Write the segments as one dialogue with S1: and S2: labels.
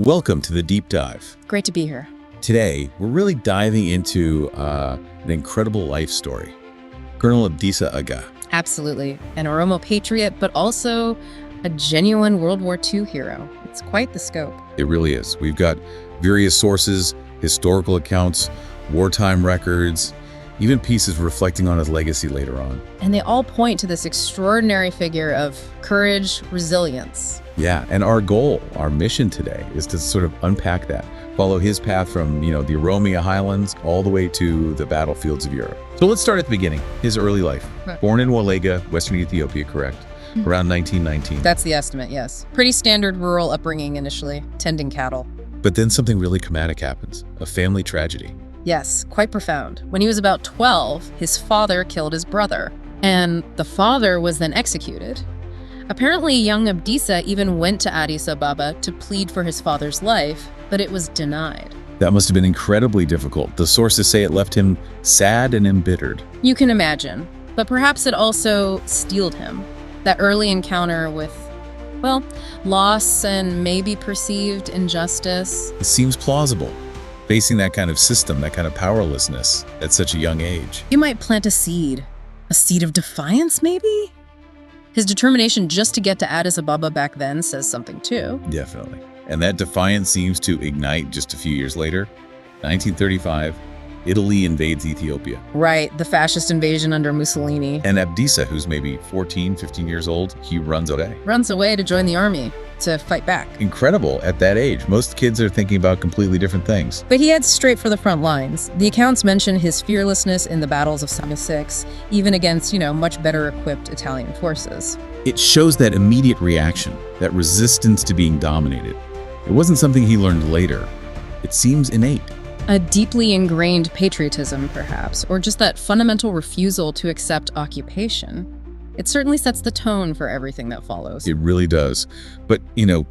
S1: Welcome to the Deep Dive.
S2: Great to be here.
S1: Today, we're really diving into an incredible life story. Colonel Abdisa Aga.
S2: Absolutely. An Oromo patriot, but also a genuine World War II hero. It's quite the scope.
S1: It really is. We've got various sources, historical accounts, wartime records, even pieces reflecting on his legacy later on.
S2: And they all point to this extraordinary figure of courage, resilience.
S1: Yeah, and our goal, our mission today is to sort of unpack that, follow his path from, the Oromia Highlands all the way to the battlefields of Europe. So let's start at the beginning, his early life.
S2: Right.
S1: Born in Walega, Western Ethiopia, correct? Around 1919.
S2: That's the estimate, yes. Pretty standard rural upbringing initially, tending cattle.
S1: But then something really traumatic happens, a family tragedy.
S2: Yes, quite profound. When he was about 12, his father killed his brother, and the father was then executed. Apparently, young Abdisa even went to Addis Ababa to plead for his father's life, but it was denied.
S1: That must have been incredibly difficult. The sources say it left him sad and embittered.
S2: You can imagine, but perhaps it also steeled him. That early encounter with, loss and maybe perceived injustice.
S1: It seems plausible, facing that kind of system, that kind of powerlessness at such a young age.
S2: You might plant a seed of defiance maybe? His determination just to get to Addis Ababa back then says something too.
S1: Definitely. And that defiance seems to ignite just a few years later. 1935, Italy invades Ethiopia.
S2: Right, the fascist invasion under Mussolini.
S1: And Abdisa, who's maybe 14, 15 years old, he runs away.
S2: Runs away to join the army, to fight back.
S1: Incredible at that age. Most kids are thinking about completely different things.
S2: But he heads straight for the front lines. The accounts mention his fearlessness in the battles of Summer 6, even against, much better equipped Italian forces.
S1: It shows that immediate reaction, that resistance to being dominated. It wasn't something he learned later. It seems innate.
S2: A deeply ingrained patriotism, perhaps, or just that fundamental refusal to accept occupation. It certainly sets the tone for everything that follows.
S1: It really does. But,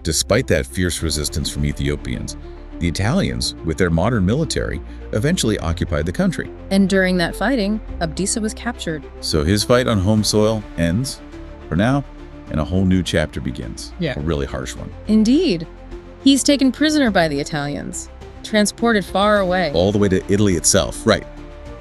S1: despite that fierce resistance from Ethiopians, the Italians, with their modern military, eventually occupied the country.
S2: And during that fighting, Abdisa was captured.
S1: So his fight on home soil ends, for now, and a whole new chapter begins.
S2: Yeah.
S1: A really harsh one.
S2: Indeed. He's taken prisoner by the Italians, transported far away.
S1: All the way to Italy itself, right,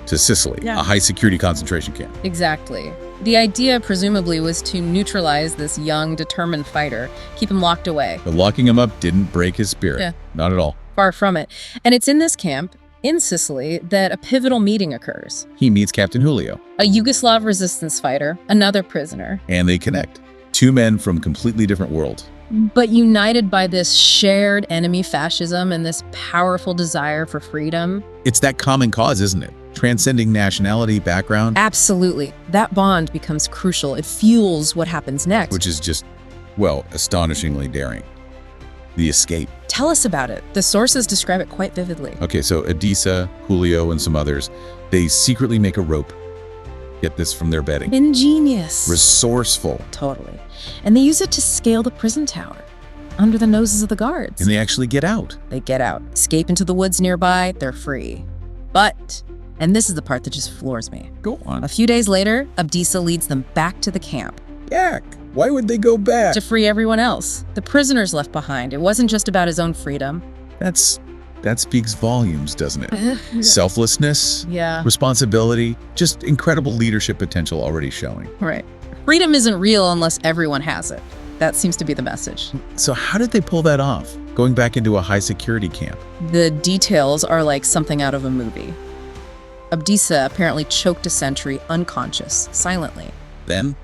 S1: to Sicily,
S2: Yeah.
S1: a high-security concentration camp.
S2: Exactly. The idea, presumably, was to neutralize this young, determined fighter, keep him locked away.
S1: But locking him up didn't break his spirit.
S2: Yeah.
S1: Not at all.
S2: Far from it. And it's in this camp, in Sicily, that a pivotal meeting occurs.
S1: He meets Captain Julio,
S2: A Yugoslav resistance fighter, another prisoner,
S1: and they connect. Two men from completely different worlds.
S2: but united by this shared enemy fascism and this powerful desire for freedom.
S1: It's that common cause, isn't it? Transcending nationality, background,
S2: Absolutely. That bond becomes crucial. It fuels what happens next.
S1: which is just, astonishingly daring. The escape.
S2: Tell us about it. The sources describe it quite vividly.
S1: Okay, so Abdisa, Julio, and some others, they secretly make a rope. Get this from their bedding.
S2: Ingenious.
S1: Resourceful.
S2: Totally. And they use it to scale the prison tower under the noses of the guards.
S1: And they actually get out.
S2: They get out, escape into the woods nearby, they're free. But, and this is the part that just floors me.
S1: Go on.
S2: A few days later, Abdisa leads them back to the camp
S1: Yak! Why would they go back?
S2: to free everyone else. The prisoners left behind. It wasn't just about his own freedom.
S1: That speaks volumes, doesn't it? Selflessness,
S2: Yeah,
S1: responsibility, just incredible leadership potential already showing.
S2: right. Freedom isn't real unless everyone has it. That seems to be the message.
S1: So how did they pull that off? Going back into a high security camp.
S2: The details are like something out of a movie. Abdisa apparently choked a sentry unconscious, silently.
S1: Then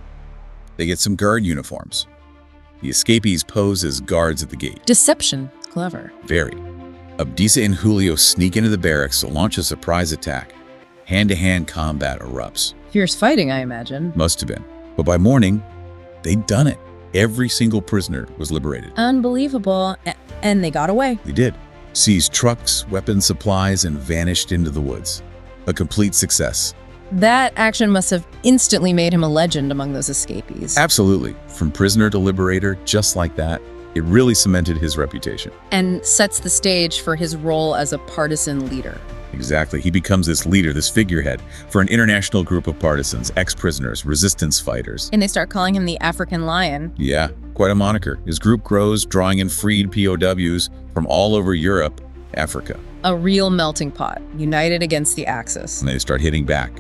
S1: they get some guard uniforms. The escapees pose as guards at the gate.
S2: Deception. Clever.
S1: Very. Abdisa and Julio sneak into the barracks to launch a surprise attack. Hand-to-hand combat erupts.
S2: Fierce fighting, I imagine.
S1: Must have been. But by morning, they'd done it. Every single prisoner was liberated.
S2: Unbelievable. And they got away.
S1: They did. Seized trucks, weapons, supplies, and vanished into the woods. A complete success.
S2: That action must have instantly made him a legend among those escapees.
S1: Absolutely. From prisoner to liberator, just like that, it really cemented his reputation.
S2: And sets the stage for his role as a partisan leader.
S1: Exactly. He becomes this leader, this figurehead for an international group of partisans, ex-prisoners, resistance fighters.
S2: And they start calling him the African Lion.
S1: Yeah, quite a moniker. His group grows, drawing in freed POWs from all over Europe, Africa.
S2: A real melting pot, united against the Axis.
S1: And they start hitting back,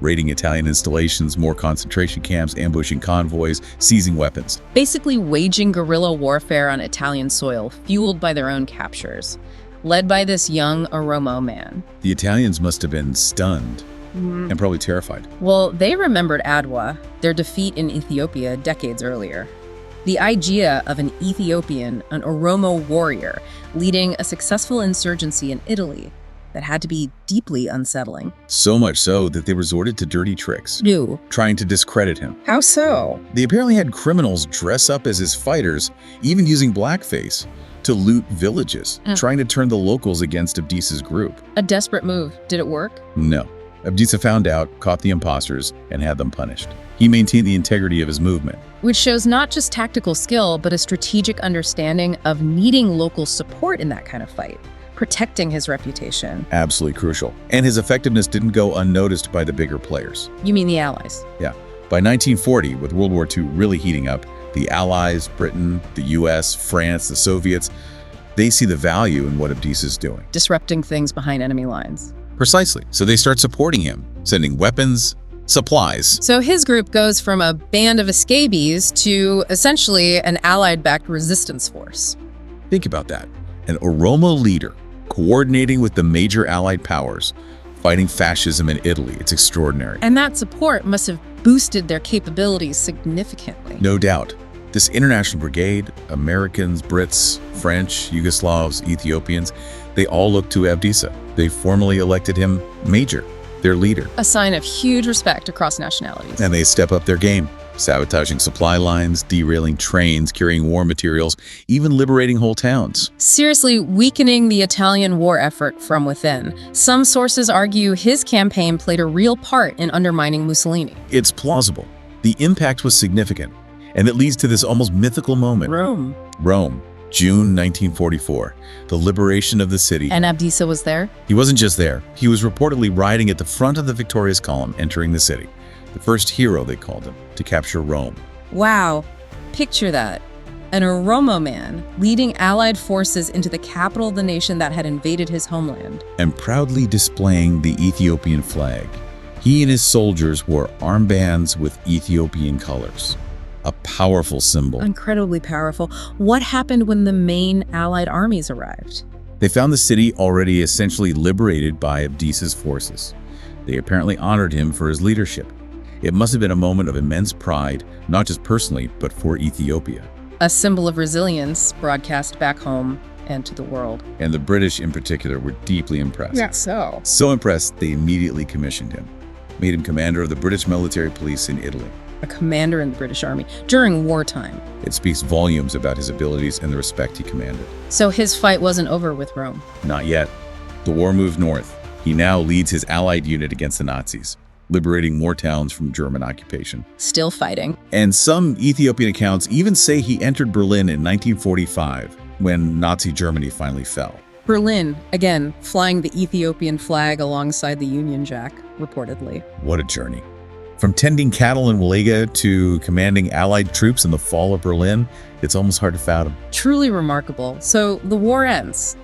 S1: raiding Italian installations, more concentration camps, ambushing convoys, seizing weapons.
S2: Basically waging guerrilla warfare on Italian soil, fueled by their own captures, led by this young Oromo man.
S1: The Italians must have been stunned and probably terrified.
S2: Well, they remembered Adwa, their defeat in Ethiopia decades earlier. The idea of an Ethiopian, an Oromo warrior, leading a successful insurgency in Italy that had to be deeply unsettling.
S1: So much so that they resorted to dirty tricks,
S2: New.
S1: trying to discredit him.
S2: How so?
S1: They apparently had criminals dress up as his fighters, even using blackface, to loot villages, trying to turn the locals against Abdisa's group.
S2: A desperate move. Did it work?
S1: No. Abdisa found out, caught the imposters, and had them punished. He maintained the integrity of his movement.
S2: Which shows not just tactical skill, but a strategic understanding of needing local support in that kind of fight, protecting his reputation.
S1: Absolutely crucial. And his effectiveness didn't go unnoticed by the bigger players.
S2: You mean the Allies?
S1: Yeah. By 1940, with World War II really heating up, the Allies, Britain, the US, France, the Soviets, they see the value in what Abdisa's doing.
S2: Disrupting things behind enemy lines.
S1: Precisely. So they start supporting him, sending weapons, supplies.
S2: So his group goes from a band of escapees to essentially an Allied-backed resistance force.
S1: Think about that. An Oromo leader coordinating with the major Allied powers, fighting fascism in Italy. It's extraordinary.
S2: And that support must have boosted their capabilities significantly.
S1: No doubt. This international brigade, Americans, Brits, French, Yugoslavs, Ethiopians, they all look to Abdisa. They formally elected him major, their leader.
S2: A sign of huge respect across nationalities.
S1: And they step up their game, sabotaging supply lines, derailing trains, carrying war materials, even liberating whole towns.
S2: Seriously weakening the Italian war effort from within. Some sources argue his campaign played a real part in undermining Mussolini.
S1: It's plausible. The impact was significant, and it leads to this almost mythical moment. Rome, June 1944, the liberation of the city.
S2: And Abdisa was there?
S1: He wasn't just there. He was reportedly riding at the front of the victorious column, entering the city. The first hero, they called him, to capture Rome.
S2: Wow. Picture that. An Oromo man leading Allied forces into the capital of the nation that had invaded his homeland.
S1: And proudly displaying the Ethiopian flag. He and his soldiers wore armbands with Ethiopian colors. A powerful symbol.
S2: Incredibly powerful. What happened when the main Allied armies arrived?
S1: They found the city already essentially liberated by Abdisa's forces. They apparently honored him for his leadership. It must have been a moment of immense pride, not just personally, but for Ethiopia.
S2: A symbol of resilience broadcast back home and to the world.
S1: And the British in particular were deeply impressed.
S2: Yeah, so.
S1: So impressed, they immediately commissioned him, made him commander of the British military police in Italy.
S2: A commander in the British Army during wartime.
S1: It speaks volumes about his abilities and the respect he commanded.
S2: So his fight wasn't over with Rome?
S1: Not yet. The war moved north. He now leads his Allied unit against the Nazis, liberating more towns from German occupation.
S2: Still fighting.
S1: And some Ethiopian accounts even say he entered Berlin in 1945, when Nazi Germany finally fell.
S2: Berlin, again, flying the Ethiopian flag alongside the Union Jack, reportedly.
S1: What a journey. From tending cattle in Walega to commanding Allied troops in the fall of Berlin, it's almost hard to fathom.
S2: Truly remarkable. So the war ends.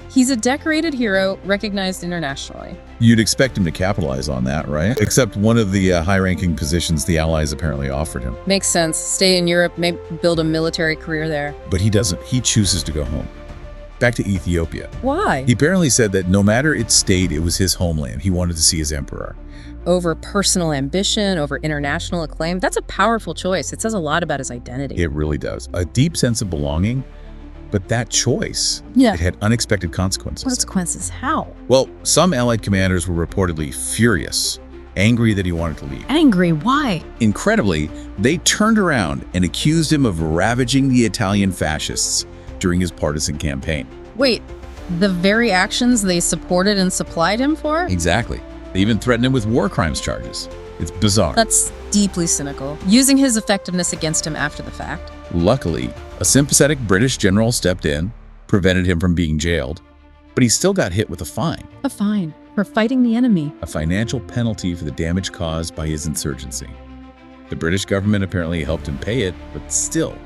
S2: He's a decorated hero, recognized internationally.
S1: You'd expect him to capitalize on that, right? Except one of the high-ranking positions the Allies apparently offered him.
S2: Makes sense. Stay in Europe, maybe build a military career there.
S1: But he doesn't. He chooses to go home. Back to Ethiopia.
S2: Why?
S1: He apparently said that no matter its state, it was his homeland. He wanted to see his emperor.
S2: Over personal ambition, over international acclaim. That's a powerful choice. It says a lot about his identity.
S1: It really does. A deep sense of belonging, but that choice, it had unexpected consequences.
S2: Consequences? How?
S1: Well, some Allied commanders were reportedly furious, angry that he wanted to leave.
S2: Angry? Why?
S1: Incredibly, they turned around and accused him of ravaging the Italian fascists during his partisan campaign.
S2: Wait, the very actions they supported and supplied him for?
S1: Exactly. They even threatened him with war crimes charges. It's bizarre.
S2: That's deeply cynical, using his effectiveness against him after the fact.
S1: Luckily, a sympathetic British general stepped in, prevented him from being jailed, but he still got hit with a fine.
S2: A fine for fighting the enemy.
S1: A financial penalty for the damage caused by his insurgency. The British government apparently helped him pay it, but still,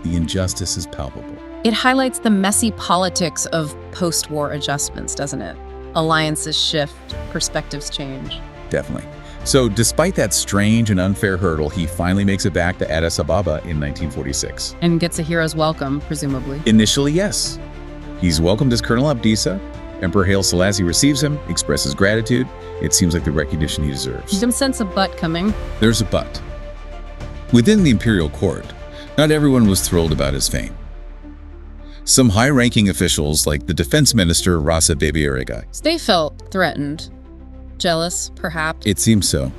S1: the injustice is palpable.
S2: It highlights the messy politics of post-war adjustments, doesn't it? Alliances shift, perspectives change.
S1: Definitely. So despite that strange and unfair hurdle, he finally makes it back to Addis Ababa in 1946.
S2: And gets a hero's welcome, presumably.
S1: Initially, yes. He's welcomed as Colonel Abdisa. Emperor Haile Selassie receives him, expresses gratitude. It seems like the recognition he deserves.
S2: You can sense a but coming.
S1: There's a but. Within the imperial court, not everyone was thrilled about his fame. Some high-ranking officials, like the defense minister Rasa Bebeariga,
S2: They felt threatened. Jealous, perhaps.
S1: it seems so.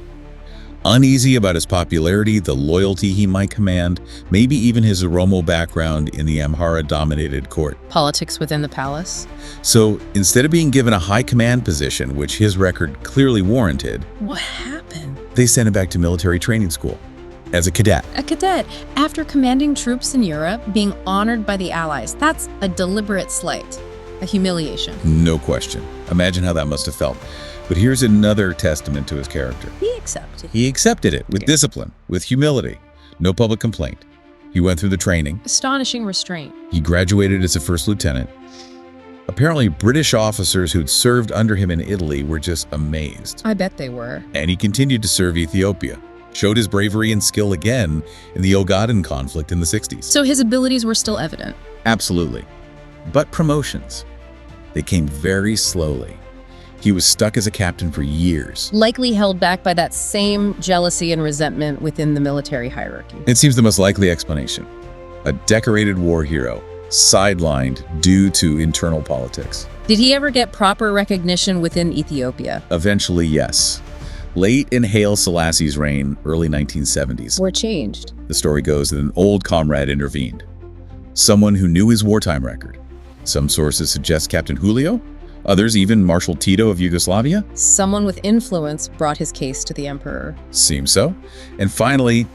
S1: Uneasy about his popularity, the loyalty he might command, maybe even his Oromo background in the Amhara-dominated court.
S2: Politics within the palace.
S1: So instead of being given a high command position, which his record clearly warranted,
S2: What happened?
S1: they sent him back to military training school as a cadet.
S2: A cadet, after commanding troops in Europe, being honored by the Allies. That's a deliberate slight, a humiliation.
S1: No question. Imagine how that must have felt. But here's another testament to his character.
S2: He accepted.
S1: He accepted it with discipline, with humility, no public complaint. He went through the training.
S2: Astonishing restraint.
S1: He graduated as a first lieutenant. Apparently, British officers who'd served under him in Italy were just amazed.
S2: I bet they were.
S1: And he continued to serve Ethiopia, showed his bravery and skill again in the Ogaden conflict in the 60s.
S2: So his abilities were still evident.
S1: Absolutely. But promotions, they came very slowly. He was stuck as a captain for years.
S2: Likely held back by that same jealousy and resentment within the military hierarchy.
S1: It seems the most likely explanation. A decorated war hero, sidelined due to internal politics.
S2: Did he ever get proper recognition within Ethiopia?
S1: Eventually, yes. Late in Haile Selassie's reign, early 1970s,
S2: Or changed?
S1: the story goes that an old comrade intervened. Someone who knew his wartime record. Some sources suggest Captain Julio. Others, even Marshal Tito of Yugoslavia.
S2: Someone with influence brought his case to the emperor.
S1: Seems so. And finally,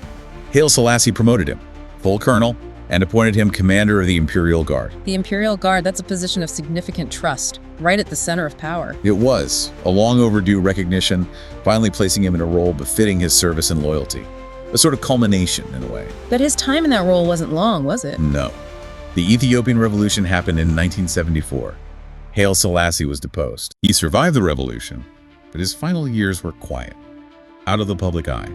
S1: Haile Selassie promoted him, full colonel, and appointed him commander of the Imperial Guard.
S2: The Imperial Guard, that's a position of significant trust, right at the center of power.
S1: It was a long overdue recognition, finally placing him in a role befitting his service and loyalty. A sort of culmination, in a way.
S2: But his time in that role wasn't long, was it?
S1: No. The Ethiopian Revolution happened in 1974. Haile Selassie was deposed. He survived the revolution, but his final years were quiet, out of the public eye.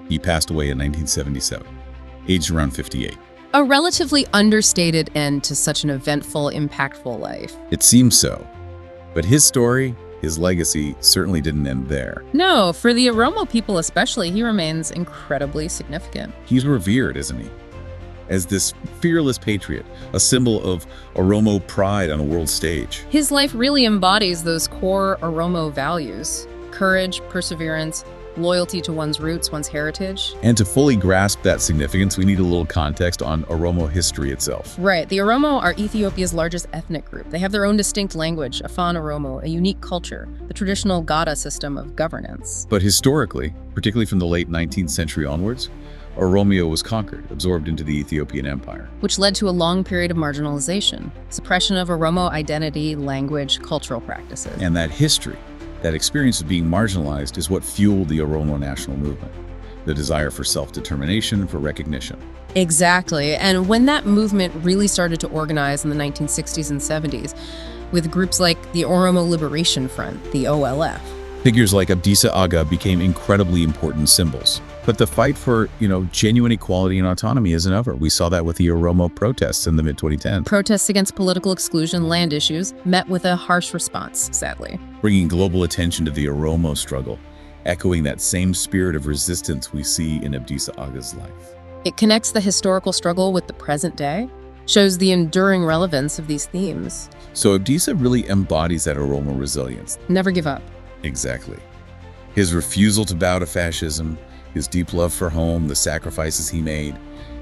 S1: He passed away in 1977, aged around 58.
S2: A relatively understated end to such an eventful, impactful life.
S1: It seems so, but his story, his legacy, certainly didn't end there.
S2: No, for the Oromo people especially, he remains incredibly significant.
S1: He's revered, isn't he? As this fearless patriot, a symbol of Oromo pride on a world stage.
S2: His life really embodies those core Oromo values: courage, perseverance, loyalty to one's roots, one's heritage.
S1: And to fully grasp that significance, we need a little context on Oromo history itself.
S2: Right. The Oromo are Ethiopia's largest ethnic group. They have their own distinct language, Afan Oromo, a unique culture, the traditional Gada system of governance.
S1: But historically, particularly from the late 19th century onwards, Oromia was conquered, absorbed into the Ethiopian Empire.
S2: Which led to a long period of marginalization, suppression of Oromo identity, language, cultural practices.
S1: And that history, that experience of being marginalized, is what fueled the Oromo national movement, the desire for self-determination, for recognition.
S2: Exactly. And when that movement really started to organize in the 1960s and 70s, with groups like the Oromo Liberation Front, the OLF.
S1: Figures like Abdisa Aga became incredibly important symbols. But the fight for, genuine equality and autonomy isn't over. We saw that with the Oromo protests in the mid-2010s.
S2: Protests against political exclusion, land issues, met with a harsh response, sadly.
S1: Bringing global attention to the Oromo struggle, echoing that same spirit of resistance we see in Abdisa Aga's life.
S2: It connects the historical struggle with the present day, shows the enduring relevance of these themes.
S1: So Abdisa really embodies that Oromo resilience.
S2: Never give up.
S1: Exactly. His refusal to bow to fascism, his deep love for home, the sacrifices he made,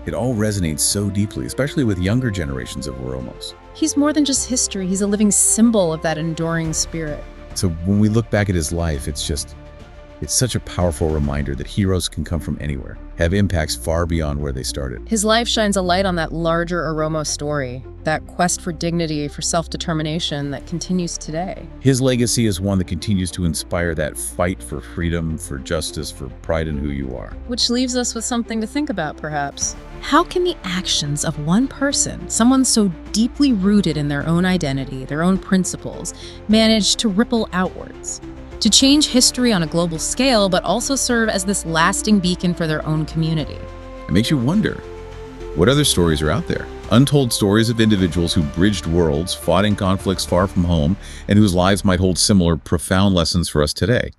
S1: it all resonates so deeply, especially with younger generations of Oromos.
S2: He's more than just history. He's a living symbol of that enduring spirit.
S1: So when we look back at his life, it's It's such a powerful reminder that heroes can come from anywhere, have impacts far beyond where they started.
S2: His life shines a light on that larger Oromo story, that quest for dignity, for self-determination that continues today.
S1: His legacy is one that continues to inspire that fight for freedom, for justice, for pride in who you are.
S2: Which leaves us with something to think about, perhaps. How can the actions of one person, someone so deeply rooted in their own identity, their own principles, manage to ripple outwards? To change history on a global scale, but also serve as this lasting beacon for their own community.
S1: It makes you wonder, what other stories are out there? Untold stories of individuals who bridged worlds, fought in conflicts far from home, and whose lives might hold similar profound lessons for us today.